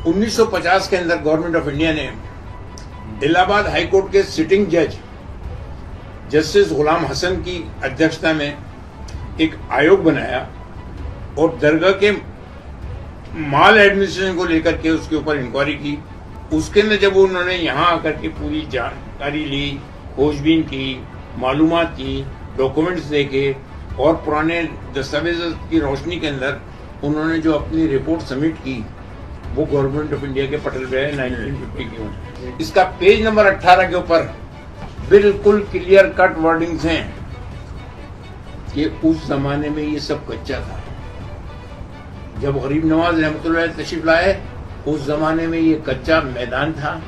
1950 के अंदर government of India ने इलाहाबाद हाई कोर्ट के सिटिंग जज जस्टिस गुलाम हसन की अध्यक्षता में एक आयोग बनाया और दरगाह के माल एडमिनिस्ट्रेशन को लेकर के उसके ऊपर इंक्वायरी की। उसके अंदर जब उन्होंने यहाँ आकर के पूरी जानकारी ली, खोजबीन की, मालूमात की, डॉक्यूमेंट्स देखे और पुराने दस्तावेज की रोशनी के अंदर उन्होंने जो अपनी रिपोर्ट सबमिट की वो गवर्नमेंट ऑफ इंडिया के पटल पे है 1950 की। इसका पेज नंबर 18 के ऊपर बिल्कुल क्लियर कट वर्डिंग्स हैं कि उस जमाने में ये सब कच्चा था। जब गरीब नवाज रहमतुल्लाह तशरीफ लाए उस जमाने में ये कच्चा मैदान था,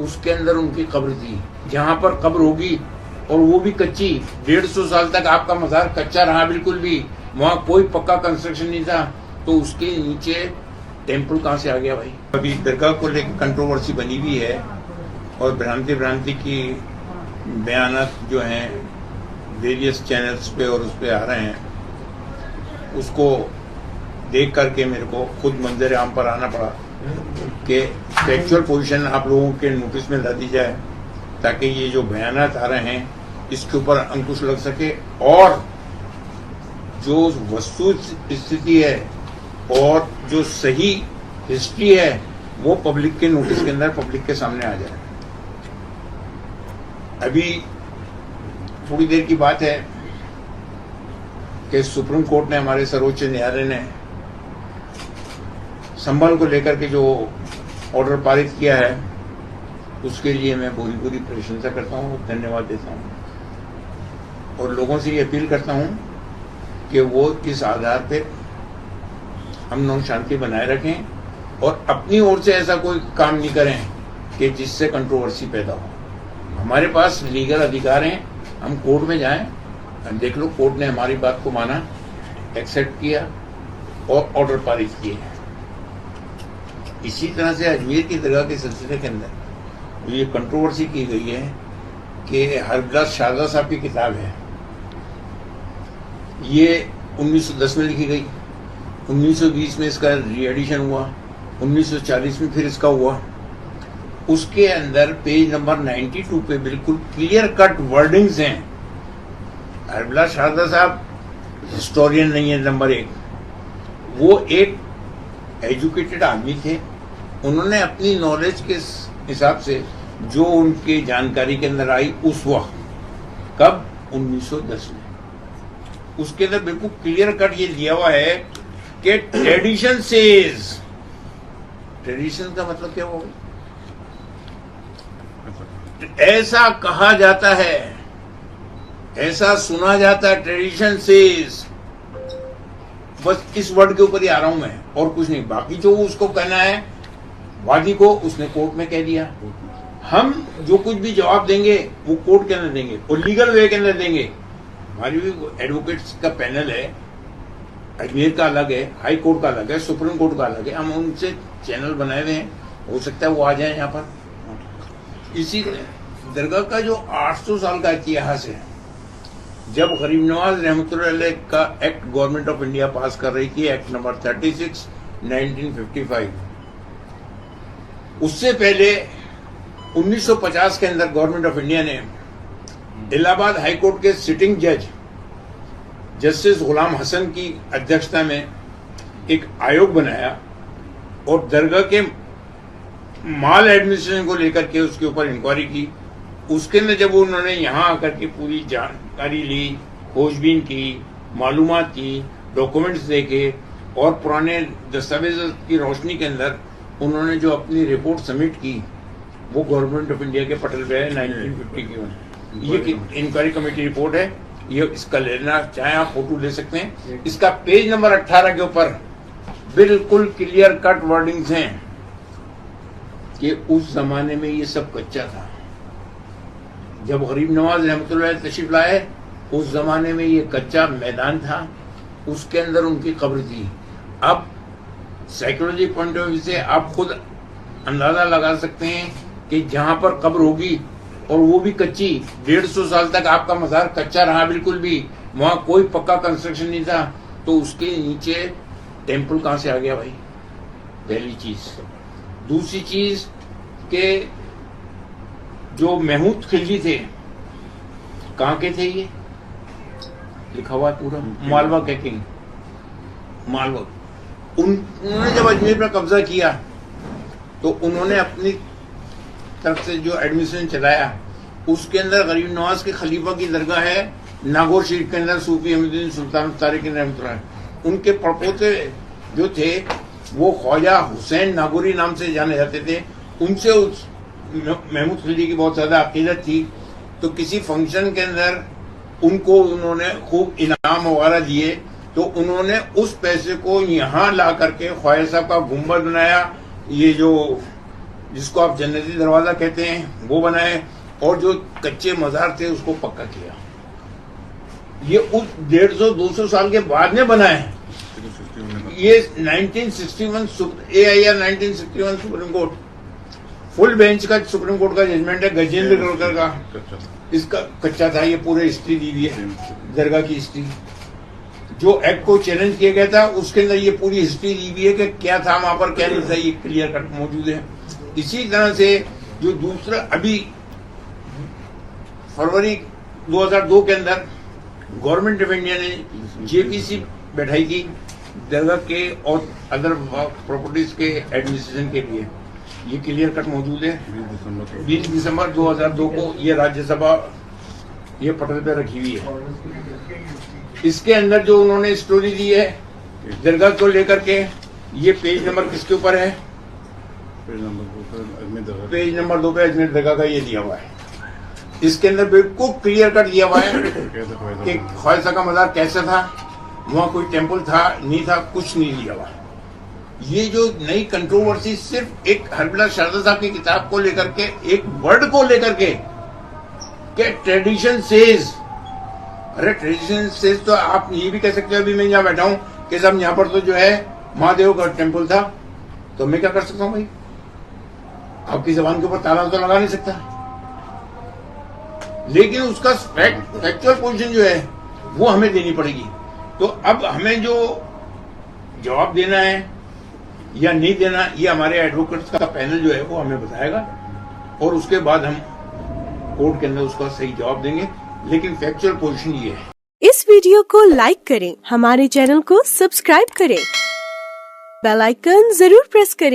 उसके अंदर उनकी कब्र थी। जहां पर कब्र होगी और वो भी कच्ची, 150 साल तक आपका मजार कच्चा रहा, बिल्कुल भी वहां कोई पक्का कंस्ट्रक्शन नहीं था, तो उसके नीचे टेम्पल कहां से आ गया भाई। अभी दरगाह को लेकर कंट्रोवर्सी बनी हुई है और भ्रांति की बयानात जो हैं वेरियस चैनल्स पे और उस पे आ रहे हैं, उसको देख करके मेरे को खुद मंजर आम पर आना पड़ा कि फैक्चुअल पोजीशन आप लोगों के नोटिस में ला दी जाए ताकि ये जो बयानात आ रहे हैं इसके ऊपर अंकुश लग सके और जो वस्तु स्थिति है और जो सही हिस्ट्री है वो पब्लिक के नोटिस के अंदर पब्लिक के सामने आ जाए। अभी थोड़ी देर की बात है कि सुप्रीम कोर्ट ने, हमारे सर्वोच्च न्यायालय ने संभल को लेकर के जो ऑर्डर पारित किया है उसके लिए मैं पूरी प्रशंसा करता हूँ, धन्यवाद देता हूँ और लोगों से ये अपील करता हूँ कि वो इस आधार पे हम लोग शांति बनाए रखें और अपनी ओर से ऐसा कोई काम नहीं करें कि जिससे कंट्रोवर्सी पैदा हो। हमारे पास लीगल अधिकार हैं, हम कोर्ट में जाएं, देख लो कोर्ट ने हमारी बात को माना, एक्सेप्ट किया और ऑर्डर पारित किए। इसी तरह से अजमेर की दरगाह के सिलसिले के अंदर ये कंट्रोवर्सी की गई है कि हरबिलास शारदा साहब की किताब है, ये 1910 में लिखी गई, 1920 में इसका री एडिशन हुआ, 1940 में फिर इसका हुआ। उसके अंदर पेज नंबर 92 पे बिल्कुल क्लियर कट वर्डिंग्स हैं। हरबिलास शारदा साहब हिस्टोरियन नहीं है, नंबर 1, वो एक एजुकेटेड आदमी थे। उन्होंने अपनी नॉलेज के हिसाब से जो उनके जानकारी के अंदर आई उस वक्त, कब 1910 में, उसके अंदर बिल्कुल क्लियर कट ये दिया हुआ है कि ट्रेडिशन सेज। ट्रेडिशन का मतलब क्या होगा? ऐसा कहा जाता है, ऐसा सुना जाता है, ट्रेडिशन सेज। बस इस वर्ड के ऊपर ही आ रहा हूं मैं और कुछ नहीं। बाकी जो उसको कहना है वादी को, उसने कोर्ट में कह दिया। हम जो कुछ भी जवाब देंगे वो कोर्ट के अंदर देंगे और लीगल वे के अंदर देंगे। हमारी भी एडवोकेट्स का पैनल है, अजमेर का अलग है, हाई कोर्ट का अलग है, सुप्रीम कोर्ट का अलग है। हम उनसे चैनल बनाए हुए हैं, हो सकता है वो आ जाए यहाँ पर। इसी दरगाह का जो 800 साल का इतिहास है, जब गरीब नवाज रहमतुल्लाह का एक्ट गवर्नमेंट ऑफ इंडिया पास कर रही थी, एक्ट नंबर 36 1955, उससे पहले 1950 के अंदर गवर्नमेंट ऑफ इंडिया ने इलाहाबाद हाई कोर्ट के सिटिंग जज जस्टिस गुलाम हसन की अध्यक्षता में एक आयोग बनाया और दरगाह के माल एडमिनिस्ट्रेशन को लेकर के उसके ऊपर इंक्वायरी की। उसके अंदर जब उन्होंने यहाँ आकर के पूरी जानकारी ली, खोजबीन की, मालूमात की, डॉक्यूमेंट्स देखे और पुराने दस्तावेज की रोशनी के अंदर उन्होंने जो अपनी रिपोर्ट सबमिट की वो गवर्नमेंट ऑफ इंडिया के पटल पे है 1950 की। ये इंक्वायरी कमेटी रिपोर्ट है, ये इसका लेना चाहे आप फोटो ले सकते हैं। इसका पेज नंबर 18 के ऊपर बिल्कुल क्लियर कट वर्डिंग्स हैं कि उस जमाने में ये सब कच्चा था। जब गरीब नवाज रहमतुल्लाह तशरीफ लाए उस जमाने में ये कच्चा मैदान था, उसके अंदर उनकी कब्र थी। अब साइकोलॉजी पॉइंट ऑफ व्यू से आप खुद अंदाजा लगा सकते हैं कि जहां पर कब्र होगी और वो भी कच्ची, 150 साल तक आपका मजार कच्चा रहा, बिल्कुल भी वहां कोई पक्का कंस्ट्रक्शन नहीं था, तो उसके नीचे टेम्पल कहां से आ गया भाई? पहली चीज। दूसरी चीज के जो महमूद खिलजी थे, कहाँ के थे ये? लिखा हुआ है पूरा, मालवा के किंग, मालवा। उन्होंने जब अजमेर पर कब्जा किया तो उन्होंने अपनी तरफ से जो एडमिनिस्ट्रेशन चलाया, उसके अंदर गरीब नवाज के खलीफा की दरगाह है नागौर शरीफ के अंदर, सूफी अहमदुद्दीन सुल्तान तारिक रहमतुल्लाह। उनके परपोते जो थे वो ख्वाजा हुसैन नागौरी नाम से जाने जाते थे। उनसे उस महमूद खिलजी की बहुत ज्यादा अकीदत थी। तो किसी फंक्शन के अंदर उनको उन्होंने खूब इनाम वगैरह दिए, तो उन्होंने उस पैसे को यहाँ ला करके ख्वाजा साहब का गुम्बद बनाया, ये जो जिसको आप जन्नती दरवाजा कहते हैं वो बनाए, और जो कच्चे मजार थे उसको पक्का किया। ये उस 150-200 साल के बाद में बना है। ये 1961 AIR 1961 supreme court, full bench का सुप्रीम कोर्ट का जजमेंट है, गजेंद्र गढ़कर का। इसका कच्चा था, ये पूरे हिस्ट्री दी हुई है, दरगाह की हिस्ट्री। जो एक्ट को चैलेंज किया गया था उसके अंदर ये पूरी हिस्ट्री दी हुई है कि क्या था वहां पर, क्या नहीं था, ये क्लियर कट मौजूद है। इसी तरह से जो दूसरा अभी फरवरी 2002 के अंदर गवर्नमेंट ऑफ इंडिया ने JPC बैठाई थी दरगाह के और अदर प्रॉपर्टीज के एडमिनिस्ट्रेशन के लिए, ये क्लियर कट मौजूद है। 20 दिसंबर 2002 को ये राज्यसभा ये पटल पे रखी हुई है। इसके अंदर जो उन्होंने स्टोरी दी है दरगाह को लेकर के, ये पेज नंबर किसके ऊपर है? पेज नंबर 2 पे अजमेर दरगाह का ये दिया हुआ है। इसके अंदर बिल्कुल क्लियर कट दिया हुआ है कि ख्वाजा का मजार कैसा था, वहां कोई टेम्पल था नहीं था, कुछ नहीं दिया हुआ। ये जो नई कंट्रोवर्सी सिर्फ एक हरबिला शारदा साहब की किताब को लेकर के, एक वर्ड को लेकर के, ट्रेडिशन सेज। अरे ट्रेडिशन सेज तो आप ये भी कह सकते हो, अभी मैं यहाँ बैठा हूँ कि साहब यहाँ पर तो जो है महादेव का टेम्पल था, तो मैं क्या कर सकता हूँ भाई? आपकी जबान के ऊपर ताला तो लगा नहीं सकता। लेकिन उसका फैक्चुअल पोजीशन जो है वो हमें देनी पड़ेगी। तो अब हमें जो जवाब देना है या नहीं देना, ये हमारे एडवोकेट्स का पैनल जो है वो हमें बताएगा, और उसके बाद हम कोर्ट के अंदर उसका सही जवाब देंगे। लेकिन फैक्चुअल पोजीशन ये है। इस वीडियो को लाइक करें, हमारे चैनल को सब्सक्राइब करें, बेल आइकन जरूर प्रेस करें।